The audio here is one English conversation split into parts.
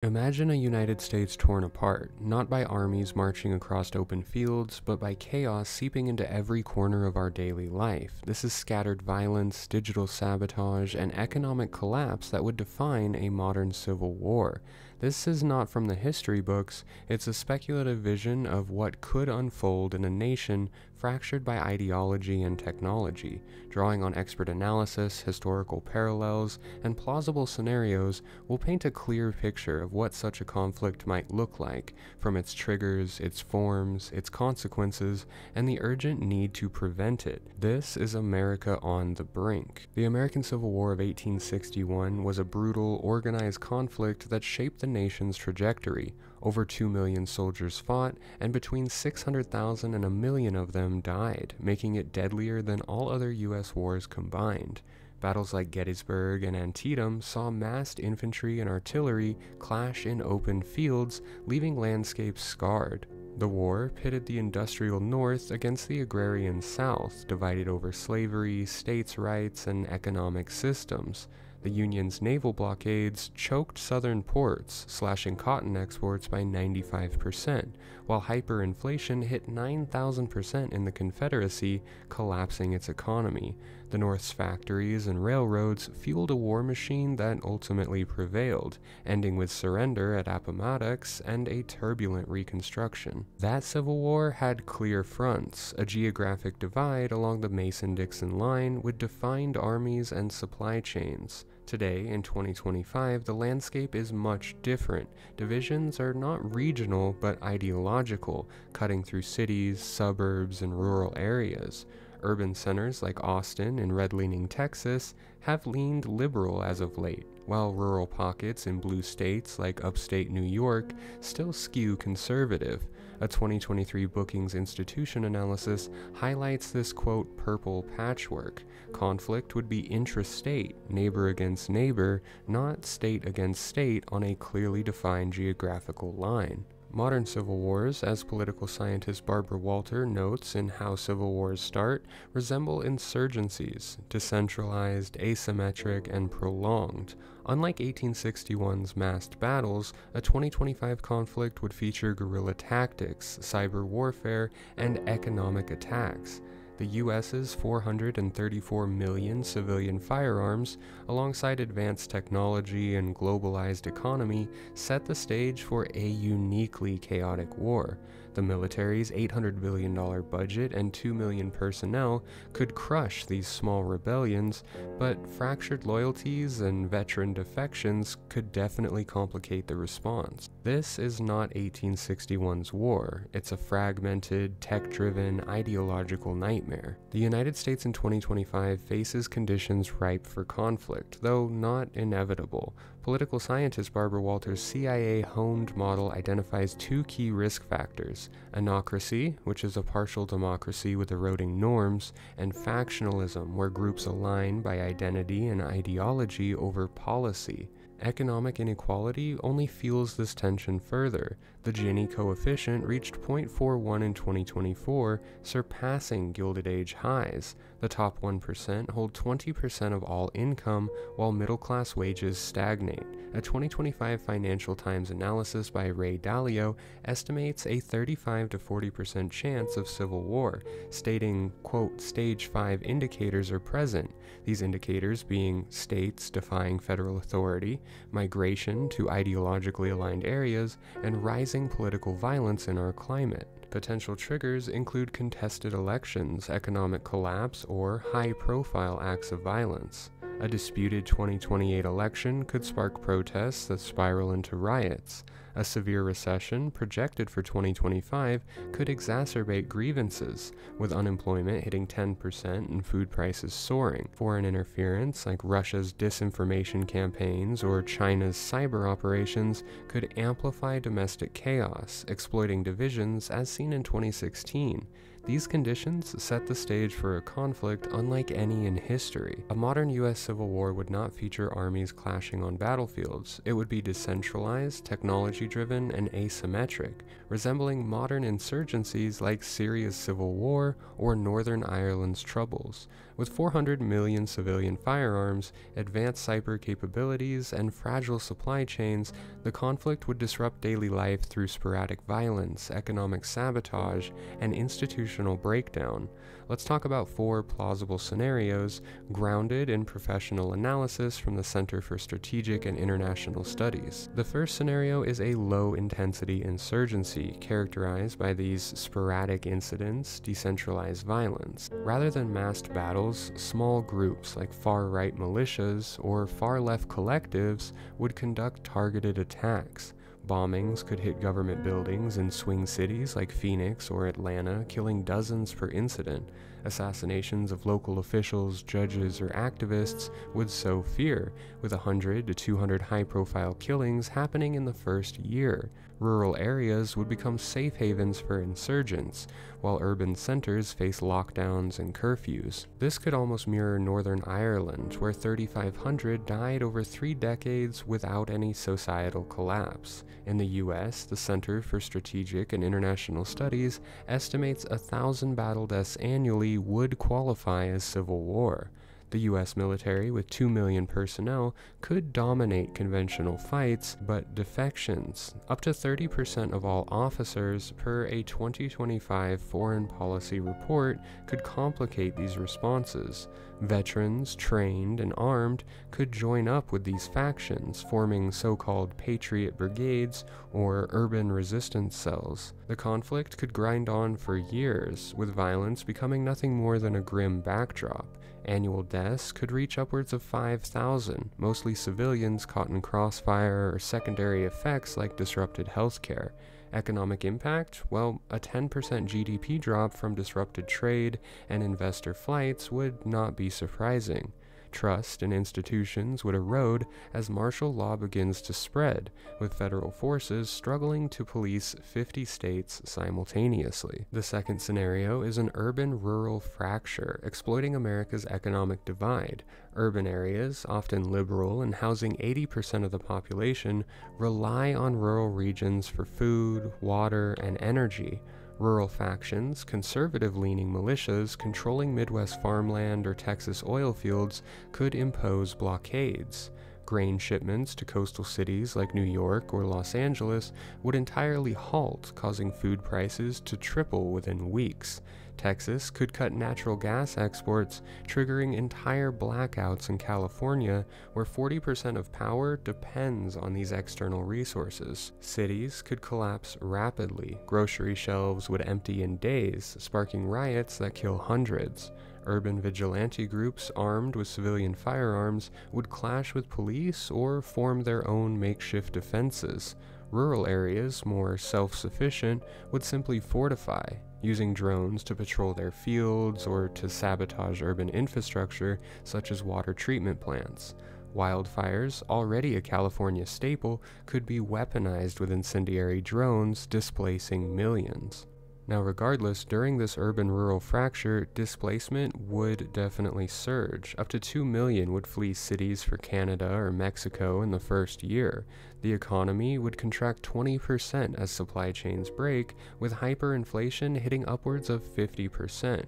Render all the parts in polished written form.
Imagine a United States torn apart, not by armies marching across open fields, but by chaos seeping into every corner of our daily life. This is scattered violence, digital sabotage, and economic collapse that would define a modern civil war. This is not from the history books, it's a speculative vision of what could unfold in a nation fractured by ideology and technology. Drawing on expert analysis, historical parallels, and plausible scenarios, will paint a clear picture of what such a conflict might look like, from its triggers, its forms, its consequences, and the urgent need to prevent it. This is America on the brink. The American Civil War of 1861 was a brutal, organized conflict that shaped the nation's trajectory. Over 2 million soldiers fought, and between 600,000 and a million of them died, making it deadlier than all other U.S. wars combined. Battles like Gettysburg and Antietam saw massed infantry and artillery clash in open fields, leaving landscapes scarred. The war pitted the industrial North against the agrarian South, divided over slavery, states' rights, and economic systems. The Union's naval blockades choked southern ports, slashing cotton exports by 95%, while hyperinflation hit 9,000% in the Confederacy, collapsing its economy. The North's factories and railroads fueled a war machine that ultimately prevailed, ending with surrender at Appomattox and a turbulent Reconstruction. That Civil War had clear fronts. A geographic divide along the Mason-Dixon line with defined armies and supply chains. Today, in 2025, the landscape is much different. Divisions are not regional but ideological, cutting through cities, suburbs, and rural areas. Urban centers like Austin and red-leaning Texas have leaned liberal as of late, while rural pockets in blue states like upstate New York still skew conservative. A 2023 Brookings Institution analysis highlights this, quote, purple patchwork. Conflict would be intrastate, neighbor against neighbor, not state against state on a clearly defined geographical line. Modern civil wars, as political scientist Barbara Walter notes in How Civil Wars Start, resemble insurgencies, decentralized, asymmetric, and prolonged. Unlike 1861's massed battles, a 2025 conflict would feature guerrilla tactics, cyber warfare, and economic attacks. The U.S.'s 434 million civilian firearms, alongside advanced technology and globalized economy, set the stage for a uniquely chaotic war. The military's $800 billion budget and 2 million personnel could crush these small rebellions, but fractured loyalties and veteran defections could definitely complicate the response. This is not 1861's war. It's a fragmented, tech-driven, ideological nightmare. The United States in 2025 faces conditions ripe for conflict, though not inevitable. Political scientist Barbara Walters' CIA-honed model identifies two key risk factors: anocracy, which is a partial democracy with eroding norms, and factionalism, where groups align by identity and ideology over policy. Economic inequality only fuels this tension further. The Gini coefficient reached 0.41 in 2024, surpassing Gilded Age highs. The top 1% hold 20% of all income, while middle-class wages stagnate. A 2025 Financial Times analysis by Ray Dalio estimates a 35 to 40% chance of civil war, stating, quote, stage 5 indicators are present. These indicators being states defying federal authority, migration to ideologically aligned areas, and rising political violence in our climate. Potential triggers include contested elections, economic collapse, or high-profile acts of violence. A disputed 2028 election could spark protests that spiral into riots. A severe recession projected for 2025 could exacerbate grievances, with unemployment hitting 10% and food prices soaring. Foreign interference, like Russia's disinformation campaigns or China's cyber operations, could amplify domestic chaos, exploiting divisions as seen in 2016. These conditions set the stage for a conflict unlike any in history. A modern U.S. Civil War would not feature armies clashing on battlefields. It would be decentralized, technology-driven, and asymmetric, resembling modern insurgencies like Syria's Civil War or Northern Ireland's Troubles. With 400 million civilian firearms, advanced cyber capabilities, and fragile supply chains, the conflict would disrupt daily life through sporadic violence, economic sabotage, and institutional breakdown. Let's talk about 4 plausible scenarios grounded in professional analysis from the Center for Strategic and International Studies. The first scenario is a low-intensity insurgency characterized by these sporadic incidents, decentralized violence. Rather than massed battles, small groups like far-right militias or far-left collectives would conduct targeted attacks. Bombings could hit government buildings in swing cities like Phoenix or Atlanta, killing dozens per incident. Assassinations of local officials, judges, or activists would sow fear, with 100 to 200 high-profile killings happening in the first year. Rural areas would become safe havens for insurgents, while urban centers face lockdowns and curfews. This could almost mirror Northern Ireland, where 3,500 died over 3 decades without any societal collapse. In the US, the Center for Strategic and International Studies estimates 1,000 battle deaths annually would qualify as civil war. The US military, with 2 million personnel, could dominate conventional fights, but defections, up to 30% of all officers per a 2025 foreign policy report, could complicate these responses. Veterans, trained and armed, could join up with these factions, forming so-called Patriot Brigades or urban resistance cells. The conflict could grind on for years, with violence becoming nothing more than a grim backdrop. Annual deaths could reach upwards of 5,000, mostly civilians caught in crossfire or secondary effects like disrupted healthcare. Economic impact? Well, a 10% GDP drop from disrupted trade and investor flights would not be surprising. Trust in institutions would erode as martial law begins to spread, with federal forces struggling to police 50 states simultaneously. The second scenario is an urban-rural fracture, exploiting America's economic divide. Urban areas, often liberal and housing 80% of the population, rely on rural regions for food, water, and energy. Rural factions, conservative-leaning militias controlling Midwest farmland or Texas oil fields could impose blockades. Grain shipments to coastal cities like New York or Los Angeles would entirely halt, causing food prices to triple within weeks. Texas could cut natural gas exports, triggering entire blackouts in California, where 40% of power depends on these external resources. Cities could collapse rapidly. Grocery shelves would empty in days, sparking riots that kill hundreds. Urban vigilante groups armed with civilian firearms would clash with police or form their own makeshift defenses. Rural areas, more self-sufficient, would simply fortify, using drones to patrol their fields or to sabotage urban infrastructure such as water treatment plants. Wildfires, already a California staple, could be weaponized with incendiary drones, displacing millions. Now regardless, during this urban-rural fracture, displacement would definitely surge. Up to 2 million would flee cities for Canada or Mexico in the first year. The economy would contract 20% as supply chains break, with hyperinflation hitting upwards of 50%.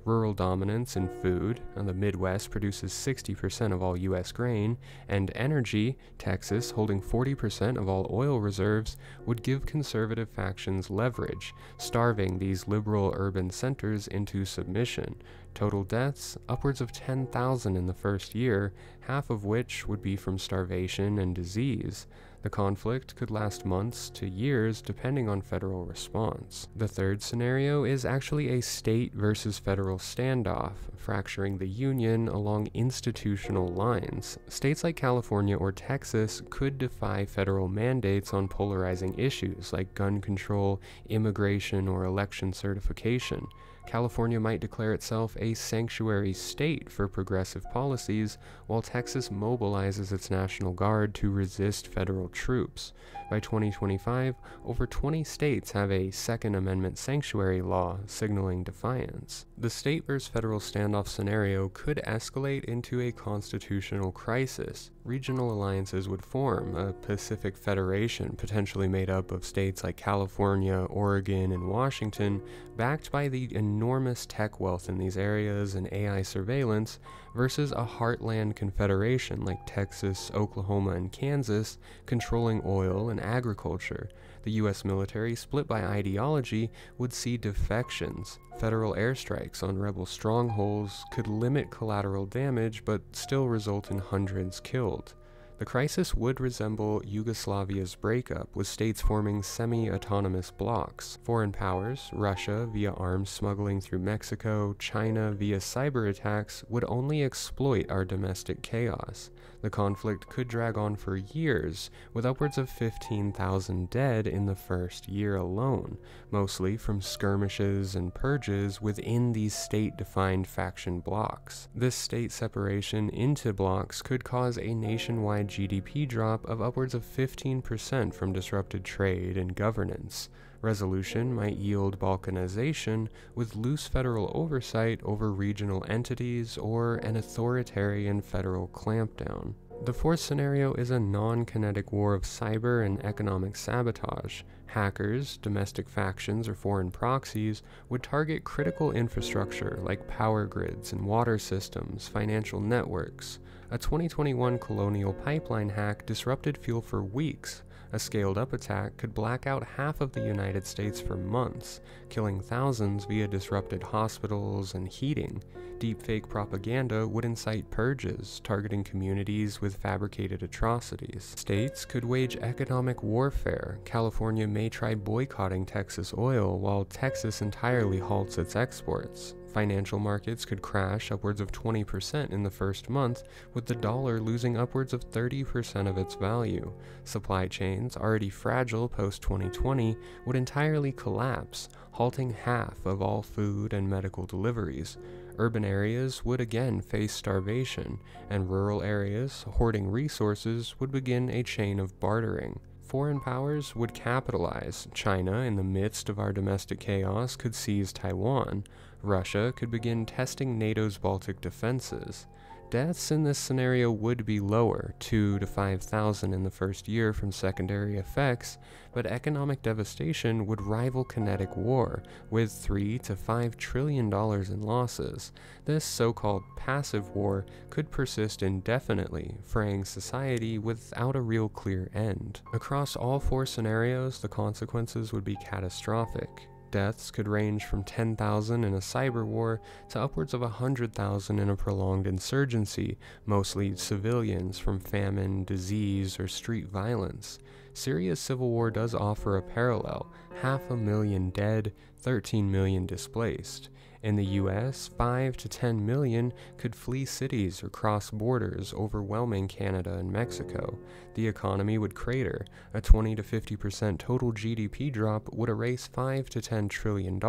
Rural dominance in food, and the Midwest produces 60% of all U.S. grain, and energy, Texas holding 40% of all oil reserves, would give conservative factions leverage, starving these liberal urban centers into submission. Total deaths, upwards of 10,000 in the first year, half of which would be from starvation and disease. The conflict could last months to years depending on federal response. The third scenario is actually a state versus federal standoff, fracturing the union along institutional lines. States like California or Texas could defy federal mandates on polarizing issues like gun control, immigration, or election certification. California might declare itself a sanctuary state for progressive policies, while Texas mobilizes its National Guard to resist federal troops. By 2025, over 20 states have a Second Amendment sanctuary law, signaling defiance. The state versus federal standoff scenario could escalate into a constitutional crisis. Regional alliances would form, a Pacific Federation potentially made up of states like California, Oregon, and Washington, backed by the enormous tech wealth in these areas and AI surveillance, versus a heartland confederation like Texas, Oklahoma, and Kansas controlling oil and agriculture. The US military, split by ideology, would see defections. Federal airstrikes on rebel strongholds could limit collateral damage but still result in hundreds killed. The crisis would resemble Yugoslavia's breakup, with states forming semi-autonomous blocs. Foreign powers, Russia via arms smuggling through Mexico, China via cyber attacks, would only exploit our domestic chaos. The conflict could drag on for years, with upwards of 15,000 dead in the first year alone, mostly from skirmishes and purges within these state-defined faction blocs. This state separation into blocs could cause a nationwide GDP drop of upwards of 15% from disrupted trade and governance. Resolution might yield balkanization, with loose federal oversight over regional entities or an authoritarian federal clampdown. The fourth scenario is a non-kinetic war of cyber and economic sabotage. Hackers, domestic factions, or foreign proxies would target critical infrastructure like power grids and water systems, financial networks. A 2021 Colonial Pipeline hack disrupted fuel for weeks. A scaled-up attack could black out half of the United States for months, killing thousands via disrupted hospitals and heating. Deepfake propaganda would incite purges, targeting communities with fabricated atrocities. States could wage economic warfare. California may try boycotting Texas oil, while Texas entirely halts its exports. Financial markets could crash upwards of 20% in the first month, with the dollar losing upwards of 30% of its value. Supply chains, already fragile post-2020, would entirely collapse, halting half of all food and medical deliveries. Urban areas would again face starvation, and rural areas, hoarding resources, would begin a chain of bartering. Foreign powers would capitalize. China, in the midst of our domestic chaos, could seize Taiwan. Russia could begin testing NATO's Baltic defenses. Deaths in this scenario would be lower, 2,000 to 5,000 in the first year from secondary effects, but economic devastation would rival kinetic war, with $3 to $5 trillion in losses. This so-called passive war could persist indefinitely, fraying society without a real clear end. Across all four scenarios, the consequences would be catastrophic. Deaths could range from 10,000 in a cyber war to upwards of 100,000 in a prolonged insurgency, mostly civilians from famine, disease, or street violence. Syria's civil war does offer a parallel: 500,000 dead, 13 million displaced. In the US, 5 to 10 million could flee cities or cross borders, overwhelming Canada and Mexico. The economy would crater. A 20 to 50% total GDP drop would erase $5 to $10 trillion,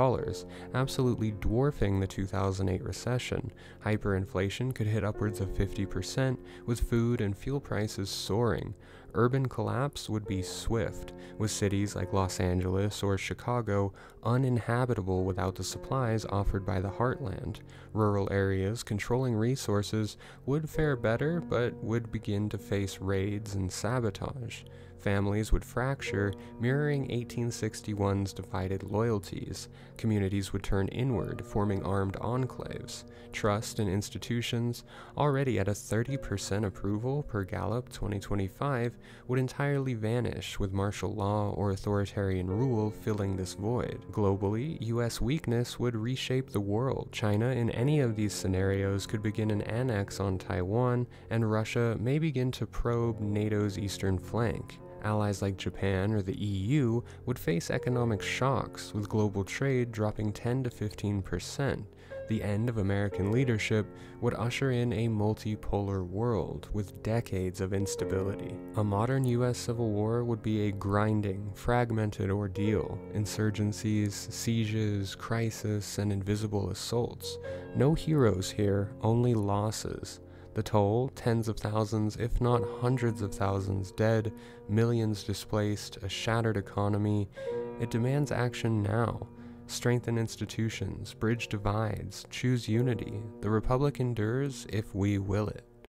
absolutely dwarfing the 2008 recession. Hyperinflation could hit upwards of 50%, with food and fuel prices soaring. Urban collapse would be swift, with cities like Los Angeles or Chicago uninhabitable without the supplies offered by the heartland. Rural areas controlling resources would fare better, but would begin to face raids and sabotage. Families would fracture, mirroring 1861's divided loyalties. Communities would turn inward, forming armed enclaves. Trust in institutions, already at a 30% approval per Gallup 2025, would entirely vanish, with martial law or authoritarian rule filling this void. Globally, US weakness would reshape the world. China, in any of these scenarios, could begin an annex on Taiwan, and Russia may begin to probe NATO's eastern flank. Allies like Japan or the EU would face economic shocks, with global trade dropping 10 to 15%. The end of American leadership would usher in a multipolar world with decades of instability. A modern US civil war would be a grinding, fragmented ordeal: insurgencies, sieges, crisis, and invisible assaults. No heroes here, only losses. The toll, tens of thousands, if not hundreds of thousands dead, millions displaced, a shattered economy. It demands action now. Strengthen institutions, bridge divides, choose unity. The Republic endures if we will it.